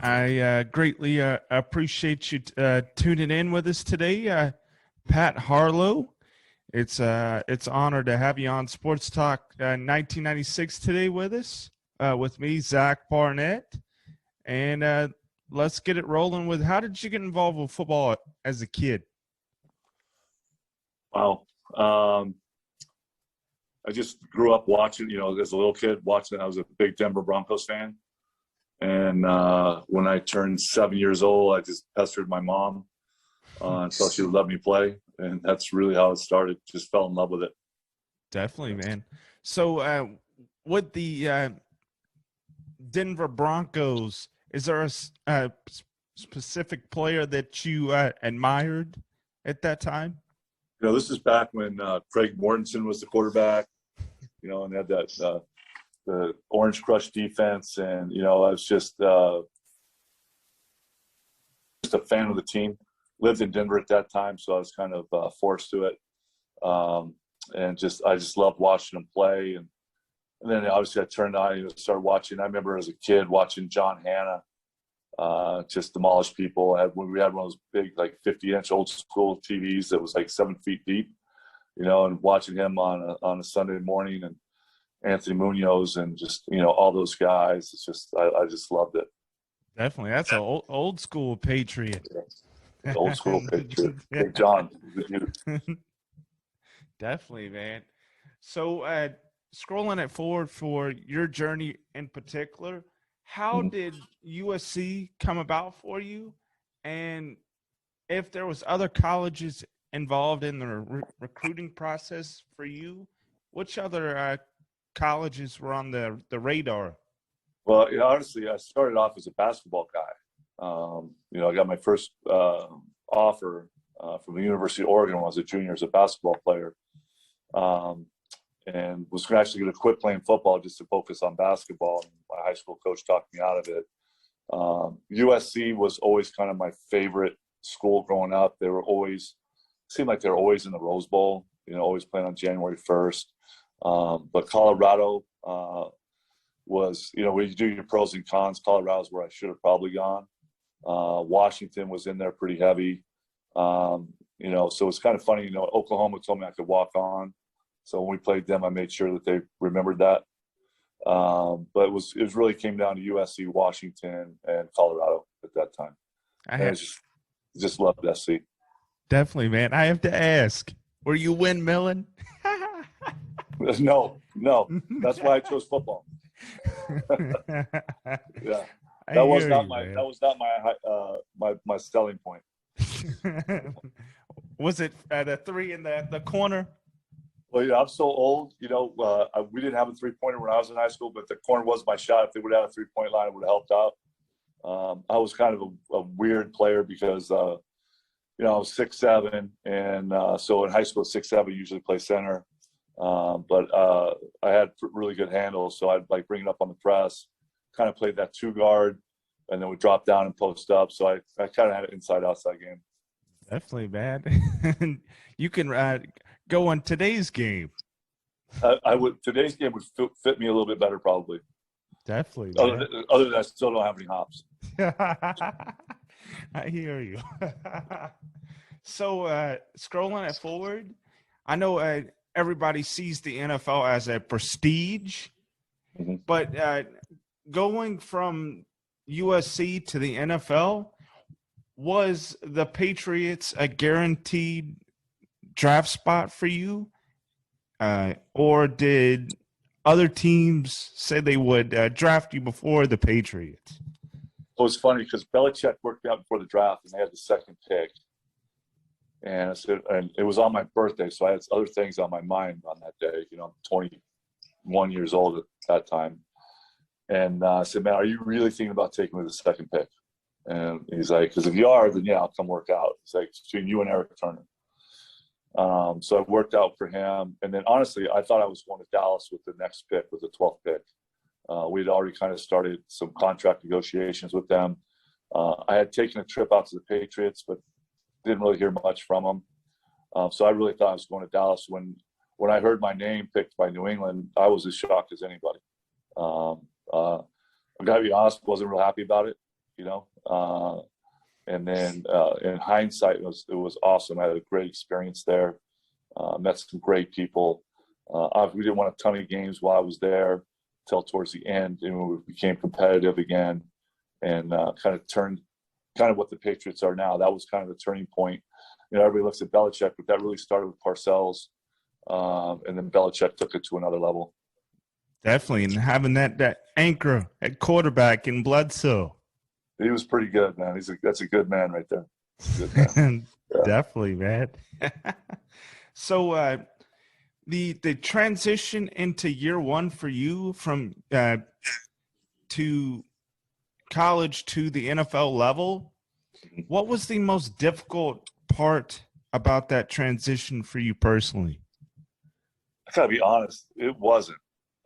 I greatly appreciate you tuning in with us today, Pat Harlow. It's an honor to have you on Sports Talk 1996 today with us, with me, Zach Barnett. And let's get it rolling with, how did you get involved with football as a kid? Wow. I just grew up watching, as a little kid, watching. I was a big Denver Broncos fan. And when I turned 7 years old, I just pestered my mom until she would let me play. And that's really how it started. Just fell in love with it. Definitely, man. So with the Denver Broncos, is there a specific player that you admired at that time? This is back when Craig Mortensen was the quarterback, and they had that the Orange Crush defense. And, I was just a fan of the team. Lived in Denver at that time, so I was kind of forced to it. And I just loved watching them play. And then obviously I turned on, started watching. I remember as a kid watching John Hanna just demolish people. We had one of those big, like 50-inch old school TVs that was like 7 feet deep, and watching him on a Sunday morning, and Anthony Munoz and just, all those guys. It's just, I just loved it. Definitely. That's an old school Patriot. Yeah. Old school Patriot. Big John. Definitely, man. So scrolling it forward for your journey in particular, how did USC come about for you? And if there was other colleges involved in the recruiting process for you, which other colleges were on the radar? Well, honestly, I started off as a basketball guy. I got my first offer from the University of Oregon when I was a junior as a basketball player, and was actually going to quit playing football just to focus on basketball. And my high school coach talked me out of it. USC was always kind of my favorite school growing up. Seemed like they were always in the Rose Bowl, always playing on January 1st. But Colorado was, where you do your pros and cons, Colorado's where I should have probably gone. Washington was in there pretty heavy. So it's kind of funny, Oklahoma told me I could walk on. So when we played them, I made sure that they remembered that. But it really came down to USC, Washington, and Colorado at that time. I just loved SC. Definitely, man. I have to ask, were you windmilling? No. That's why I chose football. Yeah. That was not my selling point. Was it at a 3 in the corner? Well, I'm so old. We didn't have a 3-pointer when I was in high school, but the corner was my shot. If they would have had a 3-point line, it would have helped out. I was kind of a weird player because, I was 6'7", and so in high school, 6'7", usually play center. But I had really good handles, so I'd like bring it up on the press, kind of played that 2-guard, and then we drop down and post up. So I kind of had an inside-outside game. Definitely, man. You can go on today's game. Today's game would fit me a little bit better, probably. Definitely. Other than I still don't have any hops. I hear you. So scrolling it forward, I know everybody sees the NFL as a prestige, but going from USC to the NFL, was the Patriots a guaranteed draft spot for you? Or did other teams say they would draft you before the Patriots? It was funny because Belichick worked out before the draft, and they had the second pick. And it was on my birthday, so I had other things on my mind on that day. I'm 21 years old at that time. And I said, man, are you really thinking about taking me the second pick? And he's like, because if you are, then yeah, I'll come work out. It's like, it's between you and Eric Turner. So I worked out for him. And then honestly, I thought I was going to Dallas with the next pick, with the 12th pick. We had already kind of started some contract negotiations with them. I had taken a trip out to the Patriots, but didn't really hear much from them. So I really thought I was going to Dallas. When I heard my name picked by New England, I was as shocked as anybody. I got to be honest, wasn't real happy about it. And then in hindsight, it was awesome. I had a great experience there. Met some great people. We didn't win a ton of games while I was there till towards the end, and we became competitive again, and kind of what the Patriots are now. That was kind of the turning point. Everybody looks at Belichick, but that really started with Parcells, and then Belichick took it to another level. Definitely, and having that anchor at quarterback in Bledsoe. He was pretty good, man. That's a good man right there. Good man. Yeah. Definitely, man. So the transition into year one for you from to college to the NFL level, what was the most difficult part about that transition for you personally? I gotta be honest, it wasn't.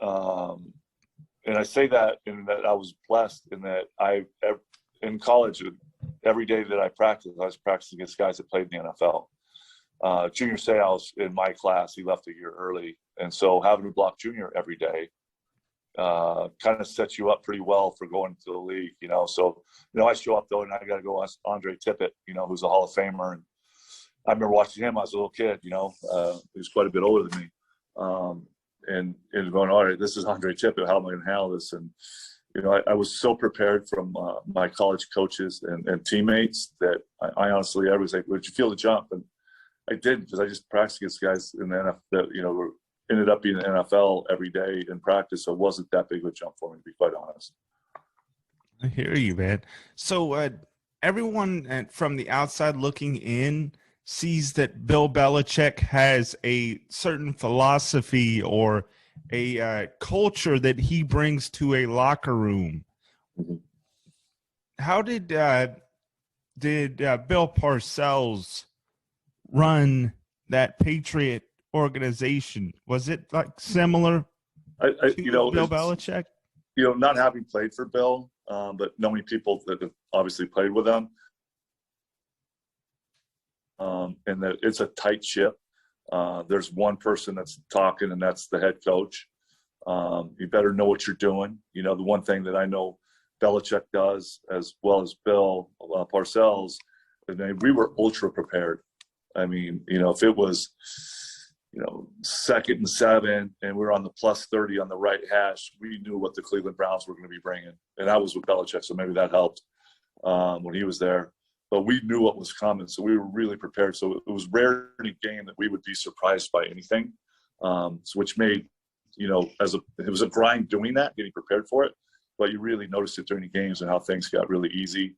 And I say that in that I was blessed in that in college, every day that I practiced, I was practicing against guys that played in the NFL. Junior Seau in my class, he left a year early. And so having to block Junior every day kind of sets you up pretty well for going to the league, So, I show up, though, and I got to go ask Andre Tippett, who's a Hall of Famer. And I remember watching him. I was a little kid, he was quite a bit older than me. And going, all right, this is Andre Tippett. How am I going to handle this? And, I was so prepared from my college coaches and teammates that I honestly, I was like, would you feel the jump? And I did, because I just practiced against guys in the NFL that, ended up being in the NFL every day in practice. So it wasn't that big of a jump for me, to be quite honest. I hear you, man. So everyone from the outside looking in sees that Bill Belichick has a certain philosophy or a culture that he brings to a locker room. Mm-hmm. How did Bill Parcells run that Patriot organization? Was it like similar to Bill Belichick? Not having played for Bill, but knowing people that have obviously played with him, and that it's a tight ship. There's one person that's talking, and that's the head coach. You better know what you're doing. The one thing that I know Belichick does, as well as Bill Parcells, we were ultra prepared. I mean, if it was, 2nd and 7 and we're on the +30 on the right hash, we knew what the Cleveland Browns were going to be bringing. And that was with Belichick, so maybe that helped when he was there. But we knew what was coming, so we were really prepared. So it was rare in a game that we would be surprised by anything, which made, it was a grind doing that, getting prepared for it. But you really noticed it during the games and how things got really easy.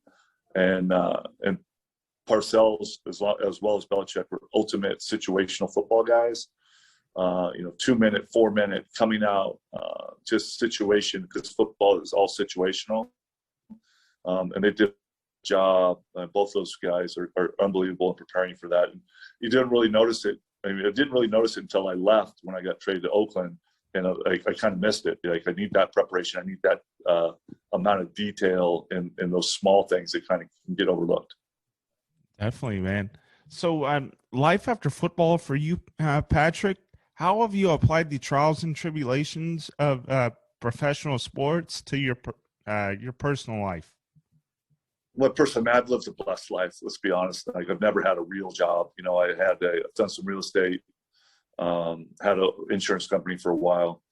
And Parcells, as well as Belichick, were ultimate situational football guys. 2-minute, 4-minute, coming out, just situation, because football is all situational. And they did a job. Both those guys are unbelievable in preparing for that. And you didn't really notice it. I didn't really notice it until I left when I got traded to Oakland. And I kind of missed it. Like, I need that preparation. I need that amount of detail in those small things that kind of can get overlooked. Definitely, man. So life after football for you, Patrick, how have you applied the trials and tribulations of professional sports to your personal life? Well, personally, I've lived a blessed life. Let's be honest. Like, I've never had a real job. I've done some real estate, had an insurance company for a while,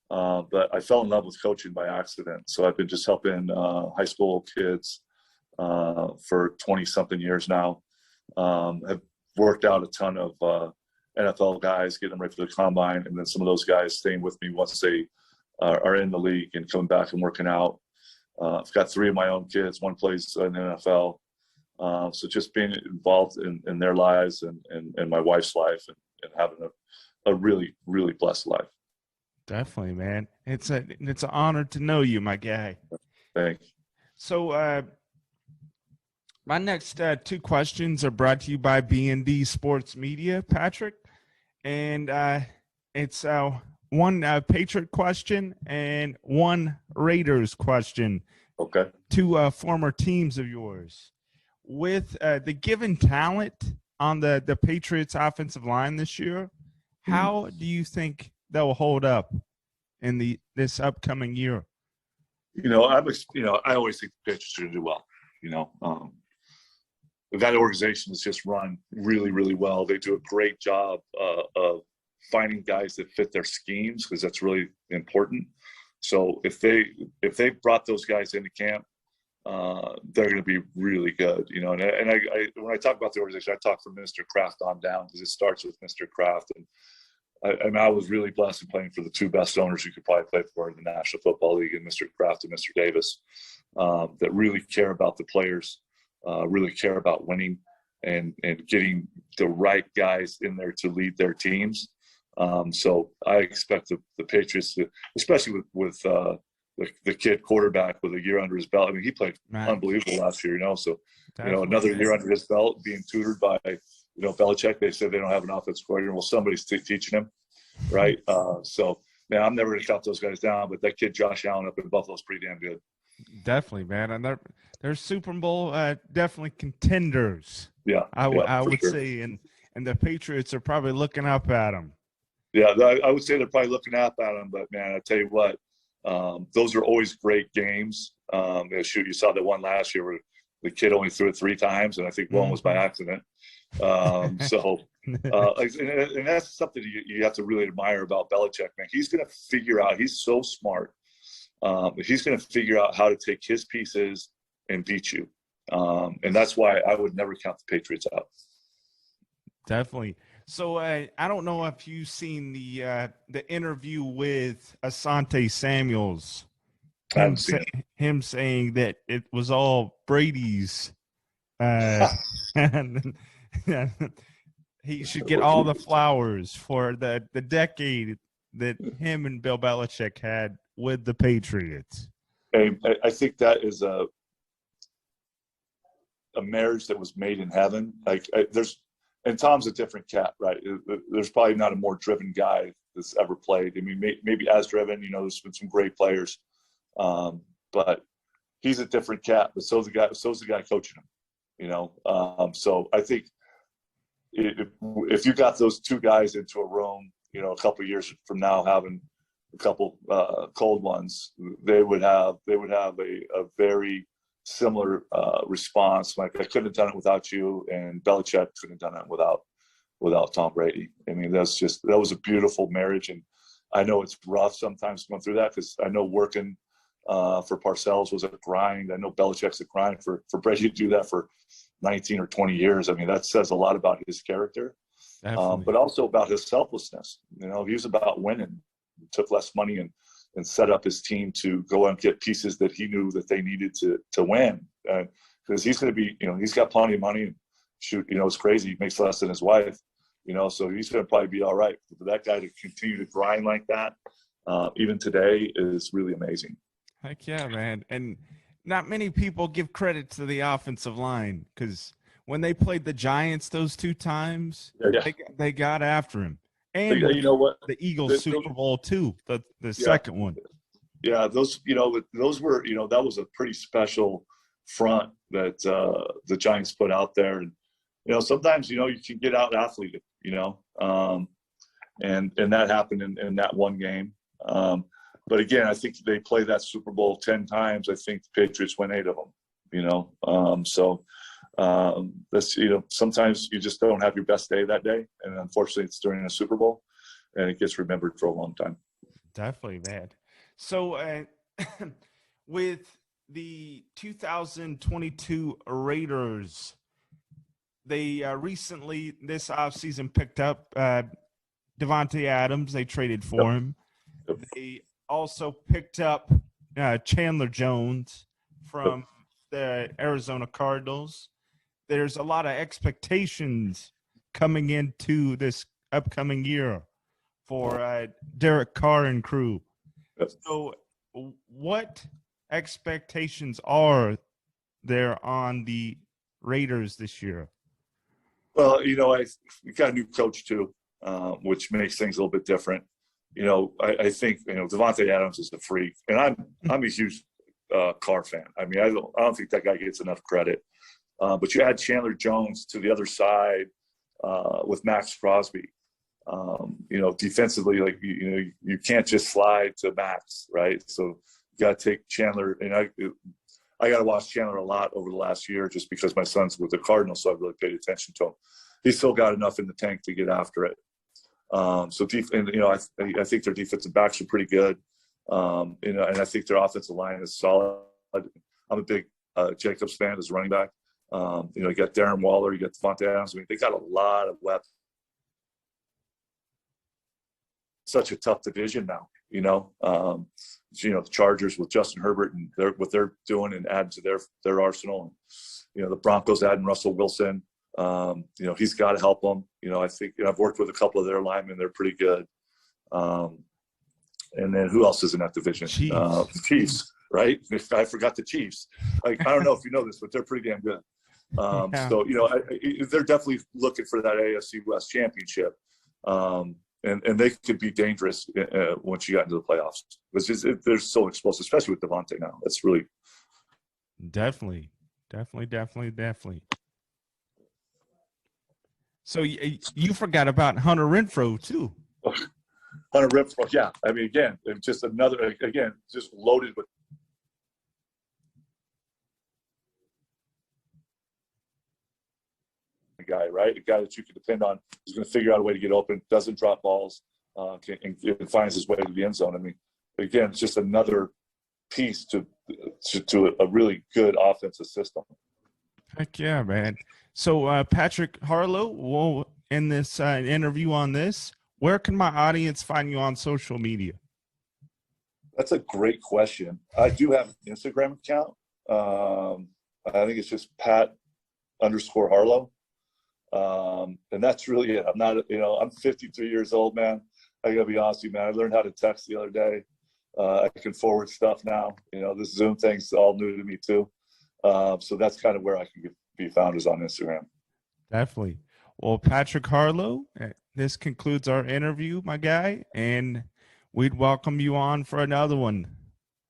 but I fell in love with coaching by accident. So I've been just helping high school kids for 20-something years now. Have worked out a ton of NFL guys, getting them ready for the combine, and then some of those guys staying with me once they are in the league and coming back and working out. I've got 3 of my own kids. One plays in the NFL. So just being involved in their lives and my wife's life and having a really, really blessed life. Definitely, man. It's an honor to know you, my guy. Thanks. So my next 2 questions are brought to you by B&D Sports Media, Patrick. And it's one Patriot question and one Raiders question. Okay. 2 former teams of yours. With the given talent on the Patriots offensive line this year, how do you think they'll hold up in this upcoming year? I always think the Patriots are going to do well. That organization is just run really, really well. They do a great job of finding guys that fit their schemes, because that's really important. So if they brought those guys into camp, they're going to be really good, And I when I talk about the organization, I talk from Mr. Kraft on down, because it starts with Mr. Kraft. And I was really blessed in playing for the two best owners you could probably play for in the National Football League, and Mr. Kraft and Mr. Davis, that really care about the players, really care about winning and getting the right guys in there to lead their teams. So I expect the Patriots to, especially with the kid quarterback with a year under his belt. I mean, he played unbelievable last year, So, another year under his belt, being tutored by, Belichick. They said they don't have an offensive coordinator. Well, somebody's teaching him, right? So, man, I'm never going to count those guys down, but that kid Josh Allen up in Buffalo is pretty damn good. Definitely, man. And they're Super Bowl definitely contenders. Yeah, I would say, and the Patriots are probably looking up at them. Yeah, I would say they're probably looking up at them, but man, I tell you what, those are always great games. You saw the one last year where the kid only threw it 3 times, and I think one was by accident. And that's something you have to really admire about Belichick, man. He's going to figure out. He's so smart. He's going to figure out how to take his pieces and beat you. And that's why I would never count the Patriots out. Definitely. So I don't know if you've seen the interview with Asante Samuels. Him saying that it was all Brady's, and he should get all the flowers for the decade that him and Bill Belichick had with the Patriots. I think that is a marriage that was made in heaven. And Tom's a different cat, right? There's probably not a more driven guy that's ever played. I mean, maybe as driven, there's been some great players, but he's a different cat. But so's the guy coaching him, So I think if you got those two guys into a room, a couple of years from now, having a couple cold ones, they would have a very similar response. Like, I couldn't have done it without you, and Belichick couldn't have done it without Tom Brady. I mean, that was a beautiful marriage, and I know it's rough sometimes going through that, because I know working for Parcells was a grind. I know Belichick's a grind for Brady to do that for 19 or 20 years. I mean, that says a lot about his character, but also about his selflessness. He was about winning. He took less money and set up his team to go and get pieces that he knew that they needed to win. Because he's going to be, he's got plenty of money. And shoot, it's crazy. He makes less than his wife, so he's going to probably be all right. For that guy to continue to grind like that, even today, is really amazing. Heck yeah, man. And not many people give credit to the offensive line, because when they played the Giants those 2 times, they got after him. And you know what? The Eagles Super Bowl too, the second one. Yeah, those were, that was a pretty special front that the Giants put out there. And, sometimes, you can get out athleted, and that happened in that one game. But again, I think they played that Super Bowl 10 times. I think the Patriots won 8 of them, that's, sometimes you just don't have your best day that day. And unfortunately, it's during a Super Bowl, and it gets remembered for a long time. Definitely, man. So with the 2022 Raiders, they recently this offseason picked up Davante Adams. They traded for him. They also picked up Chandler Jones from the Arizona Cardinals. There's a lot of expectations coming into this upcoming year for Derek Carr and crew. So what expectations are there on the Raiders this year? Well, we got a new coach too, which makes things a little bit different. I think, Davante Adams is a freak, and I'm a huge Carr fan. I mean, I don't think that guy gets enough credit. But you add Chandler Jones to the other side with Max Crosby. Defensively, like you can't just slide to Max, right? So you got to take Chandler. And I got to watch Chandler a lot over the last year just because my son's with the Cardinals, so I've really paid attention to him. He's still got enough in the tank to get after it. I think their defensive backs are pretty good. And I think their offensive line is solid. I'm a big Jacobs fan as a running back. You got Darren Waller, you got Davante Adams. I mean, they got a lot of weapons. Such a tough division now, the Chargers with Justin Herbert and what they're doing and adding to their arsenal. And, the Broncos adding Russell Wilson. He's got to help them. I think I've worked with a couple of their linemen. They're pretty good. And then who else is in that division? The Chiefs, right? I forgot the Chiefs. I don't know if you know this, but they're pretty damn good. So, they're definitely looking for that AFC West championship. And they could be dangerous once you got into the playoffs. They're so explosive, especially with Davante now. That's really definitely. So you forgot about Hunter Renfrow too. Hunter Renfrow, yeah. I mean, again, just just loaded with. Guy, right? A guy that you can depend on is going to figure out a way to get open, doesn't drop balls, and finds his way to the end zone. I mean, again, it's just another piece to a really good offensive system. Heck yeah, man. So, Patrick Harlow, we'll end this interview on this. Where can my audience find you on social media? That's a great question. I do have an Instagram account. I think it's just Pat_Harlow. And that's really it. I'm not, I'm 53 years old, man. I gotta be honest with you, man. I learned how to text the other day. I can forward stuff now. This Zoom thing's all new to me too. So that's kind of where I can be found, is on Instagram. Definitely. Well, Patrick Harlow, this concludes our interview, my guy, and we'd welcome you on for another one.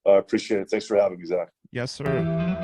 I appreciate it. Thanks for having me, Zach. Yes, sir.